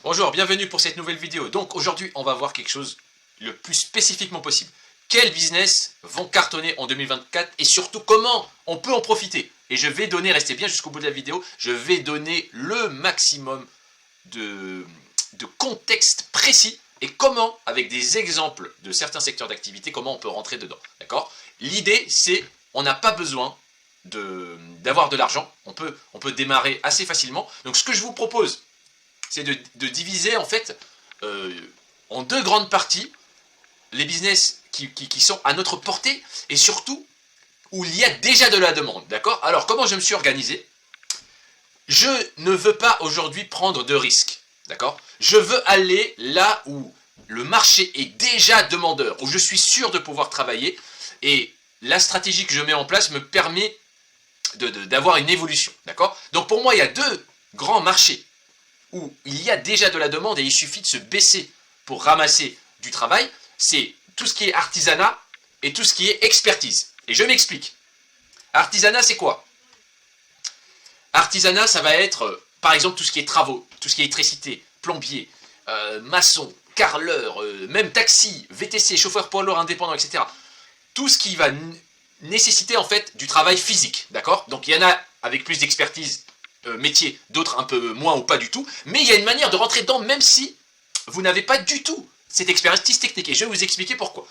Bonjour, bienvenue pour cette nouvelle vidéo. Donc aujourd'hui, on va voir quelque chose le plus spécifiquement possible. Quels business vont cartonner en 2024 et surtout comment on peut en profiter. Et je vais donner, restez bien jusqu'au bout de la vidéo, je vais donner le maximum de contexte précis et comment, avec des exemples de certains secteurs d'activité, comment on peut rentrer dedans. D'accord? L'idée, c'est, on n'a pas besoin d'avoir de l'argent, on peut démarrer assez facilement. Donc ce que je vous propose, c'est de diviser en fait en deux grandes parties les business qui sont à notre portée et surtout où il y a déjà de la demande, d'accord? Alors comment je me suis organisé? Je ne veux pas aujourd'hui prendre de risques, d'accord? Je veux aller là où le marché est déjà demandeur, où je suis sûr de pouvoir travailler et la stratégie que je mets en place me permet d'avoir une évolution, d'accord? Donc pour moi il y a deux grands marchés où il y a déjà de la demande et il suffit de se baisser pour ramasser du travail, c'est tout ce qui est artisanat et tout ce qui est expertise. Et je m'explique. Artisanat, c'est quoi? Artisanat, ça va être, par exemple, tout ce qui est travaux, tout ce qui est électricité, plombier, maçon, carreleur, même taxi, VTC, chauffeur poids lourd indépendant, etc. Tout ce qui va nécessiter, en fait, du travail physique, d'accord? Donc, il y en a avec plus d'expertise métier, d'autres un peu moins ou pas du tout, mais il y a une manière de rentrer dedans même si vous n'avez pas du tout cette expertise technique, et je vais vous expliquer pourquoi.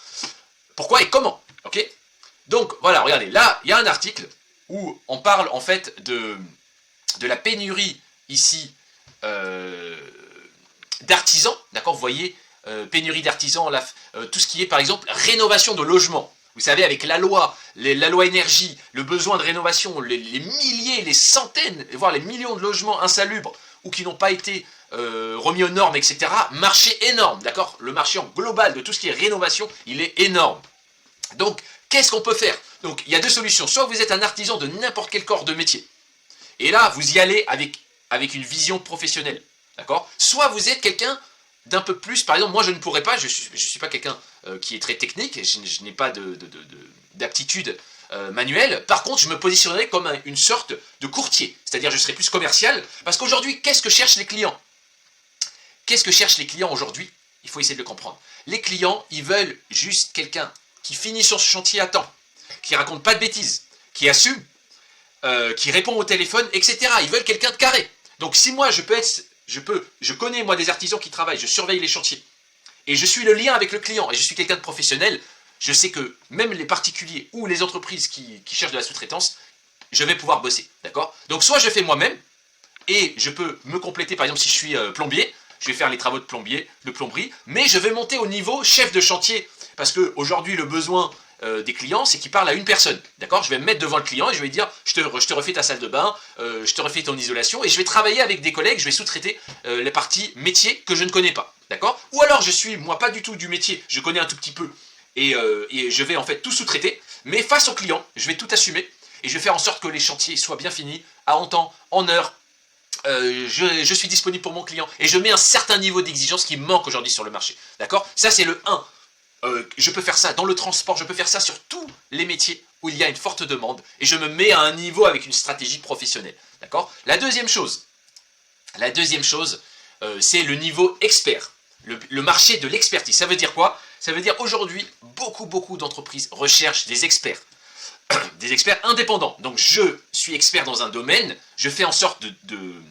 Pourquoi et comment, ok? Donc voilà, regardez, là, il y a un article où on parle en fait de la pénurie ici d'artisans, d'accord? Vous voyez, pénurie d'artisans, tout ce qui est par exemple rénovation de logements. Vous savez, avec la loi énergie, le besoin de rénovation, les milliers, les centaines, voire les millions de logements insalubres ou qui n'ont pas été remis aux normes, etc. Marché énorme, d'accord? Le marché en global de tout ce qui est rénovation, il est énorme. Donc, qu'est-ce qu'on peut faire? Donc, il y a deux solutions. Soit vous êtes un artisan de n'importe quel corps de métier, et là, vous y allez avec une vision professionnelle, d'accord? Soit vous êtes quelqu'un d'un peu plus, par exemple, moi je ne pourrais pas, je suis pas quelqu'un qui est très technique, je n'ai pas d'aptitude manuelle, par contre je me positionnerai comme une sorte de courtier, c'est-à-dire je serai plus commercial, parce qu'aujourd'hui, qu'est-ce que cherchent les clients? Qu'est-ce que cherchent les clients aujourd'hui? Il faut essayer de le comprendre. Les clients, ils veulent juste quelqu'un qui finit son chantier à temps, qui raconte pas de bêtises, qui assume, qui répond au téléphone, etc. Ils veulent quelqu'un de carré. Donc si moi je connais moi des artisans qui travaillent, je surveille les chantiers, et je suis le lien avec le client, et je suis quelqu'un de professionnel, je sais que même les particuliers ou les entreprises qui cherchent de la sous-traitance, je vais pouvoir bosser, d'accord? Donc soit je fais moi-même, et je peux me compléter, par exemple si je suis plombier, je vais faire les travaux de plomberie, mais je vais monter au niveau chef de chantier, parce qu'aujourd'hui le besoin des clients, c'est qu'ils parlent à une personne, d'accord? Je vais me mettre devant le client et je vais dire, je te refais ta salle de bain, je te refais ton isolation, et je vais travailler avec des collègues, je vais sous-traiter les parties métiers que je ne connais pas, d'accord? Ou alors je suis, moi, pas du tout du métier, je connais un tout petit peu, et je vais en fait tout sous-traiter, mais face au client, je vais tout assumer, et je vais faire en sorte que les chantiers soient bien finis, en temps, en heure. Je suis disponible pour mon client, et je mets un certain niveau d'exigence qui manque aujourd'hui sur le marché, d'accord? Ça c'est le 1. Je peux faire ça dans le transport, je peux faire ça sur tous les métiers où il y a une forte demande, et je me mets à un niveau avec une stratégie professionnelle, d'accord? La deuxième chose, c'est le niveau expert, le marché de l'expertise. Ça veut dire quoi? Ça veut dire aujourd'hui, beaucoup d'entreprises recherchent des experts indépendants. Donc je suis expert dans un domaine, je fais en sorte de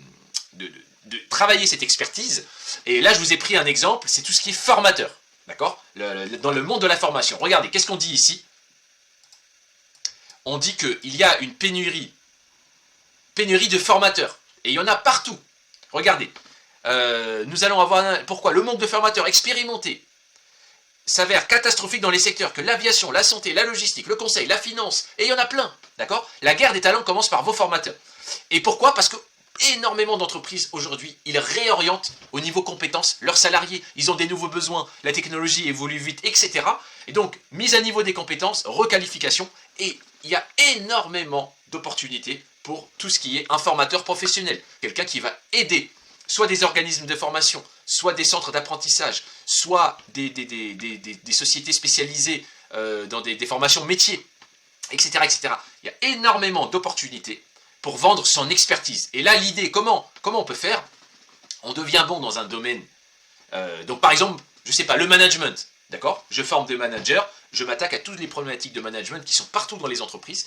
travailler cette expertise, et là je vous ai pris un exemple, c'est tout ce qui est formateur. D'accord? Dans le monde de la formation. Regardez, qu'est-ce qu'on dit ici? On dit qu'il y a une pénurie de formateurs. Et il y en a partout. Regardez. Nous allons avoir... Pourquoi? Le manque de formateurs expérimentés s'avère catastrophique dans les secteurs que l'aviation, la santé, la logistique, le conseil, la finance, et il y en a plein. D'accord? La guerre des talents commence par vos formateurs. Et pourquoi? Parce que énormément d'entreprises aujourd'hui, ils réorientent au niveau compétences leurs salariés, ils ont des nouveaux besoins, la technologie évolue vite, etc. Et donc, mise à niveau des compétences, requalification, et il y a énormément d'opportunités pour tout ce qui est un formateur professionnel, quelqu'un qui va aider soit des organismes de formation, soit des centres d'apprentissage, soit des sociétés spécialisées dans des formations métiers, etc., etc. Il y a énormément d'opportunités pour vendre son expertise. Et là, l'idée, comment on peut faire? on devient bon dans un domaine. Donc par exemple, je sais pas, le management, d'accord? Je forme des managers, je m'attaque à toutes les problématiques de management qui sont partout dans les entreprises.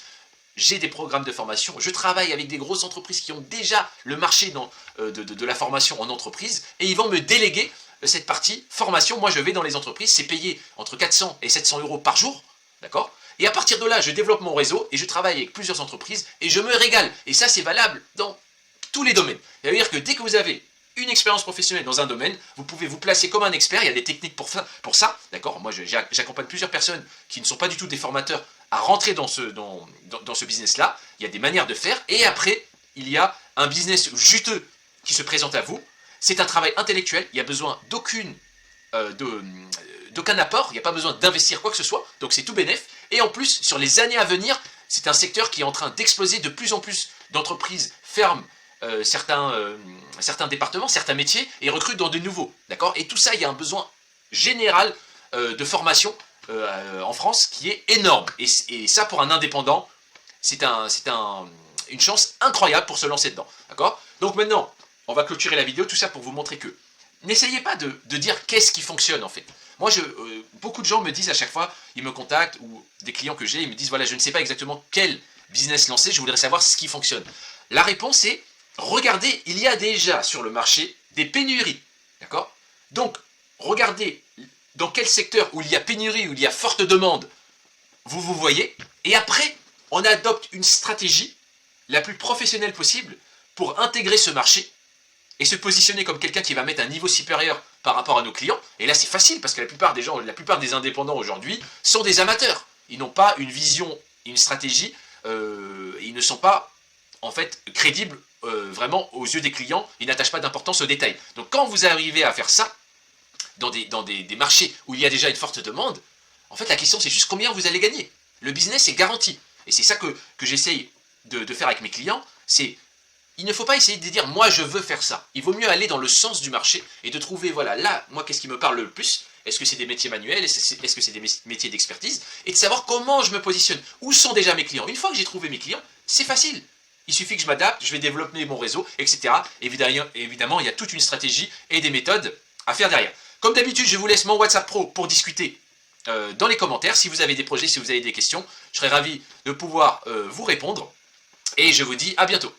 J'ai des programmes de formation, je travaille avec des grosses entreprises qui ont déjà le marché de la formation en entreprise, et ils vont me déléguer cette partie formation. Moi je vais dans les entreprises, c'est payé entre 400 et 700 € par jour, d'accord? Et à partir de là, je développe mon réseau, et je travaille avec plusieurs entreprises, et je me régale. Et ça c'est valable dans tous les domaines. C'est-à-dire que dès que vous avez une expérience professionnelle dans un domaine, vous pouvez vous placer comme un expert, il y a des techniques pour ça, d'accord? Moi j'accompagne plusieurs personnes qui ne sont pas du tout des formateurs à rentrer dans ce business-là. Il y a des manières de faire, et après, il y a un business juteux qui se présente à vous. C'est un travail intellectuel, il n'y a besoin d'aucun apport, il n'y a pas besoin d'investir quoi que ce soit, donc c'est tout bénef. Et en plus, sur les années à venir, c'est un secteur qui est en train d'exploser, de plus en plus d'entreprises ferment certains départements, certains métiers, et recrutent dans de nouveaux, d'accord? Et tout ça, il y a un besoin général de formation en France qui est énorme. Et ça, pour un indépendant, c'est une chance incroyable pour se lancer dedans, d'accord? Donc maintenant, on va clôturer la vidéo, tout ça pour vous montrer que n'essayez pas de dire qu'est-ce qui fonctionne en fait. Moi, beaucoup de gens me disent à chaque fois, ils me contactent, ou des clients que j'ai, ils me disent, voilà, je ne sais pas exactement quel business lancer, je voudrais savoir ce qui fonctionne. La réponse est, regardez, il y a déjà sur le marché des pénuries, d'accord? Donc, regardez dans quel secteur où il y a pénurie, où il y a forte demande, vous voyez, et après, on adopte une stratégie la plus professionnelle possible pour intégrer ce marché et se positionner comme quelqu'un qui va mettre un niveau supérieur par rapport à nos clients. Et là, c'est facile, parce que la plupart des indépendants aujourd'hui sont des amateurs. Ils n'ont pas une vision, une stratégie, ils ne sont pas, en fait, crédibles vraiment aux yeux des clients, ils n'attachent pas d'importance aux détails. Donc quand vous arrivez à faire ça, dans des marchés où il y a déjà une forte demande, en fait la question c'est juste combien vous allez gagner. Le business est garanti. Et c'est ça que j'essaye de faire avec mes clients, c'est il ne faut pas essayer de dire moi je veux faire ça. Il vaut mieux aller dans le sens du marché et de trouver, voilà, là, moi qu'est-ce qui me parle le plus? Est-ce que c'est des métiers manuels? Est-ce que c'est des métiers d'expertise? Et de savoir comment je me positionne. Où sont déjà mes clients? Une fois que j'ai trouvé mes clients, c'est facile. Il suffit que je m'adapte, je vais développer mon réseau, etc. Évidemment, il y a toute une stratégie et des méthodes à faire derrière. Comme d'habitude, je vous laisse mon WhatsApp Pro pour discuter dans les commentaires. Si vous avez des projets, si vous avez des questions, je serai ravi de pouvoir vous répondre. Et je vous dis à bientôt.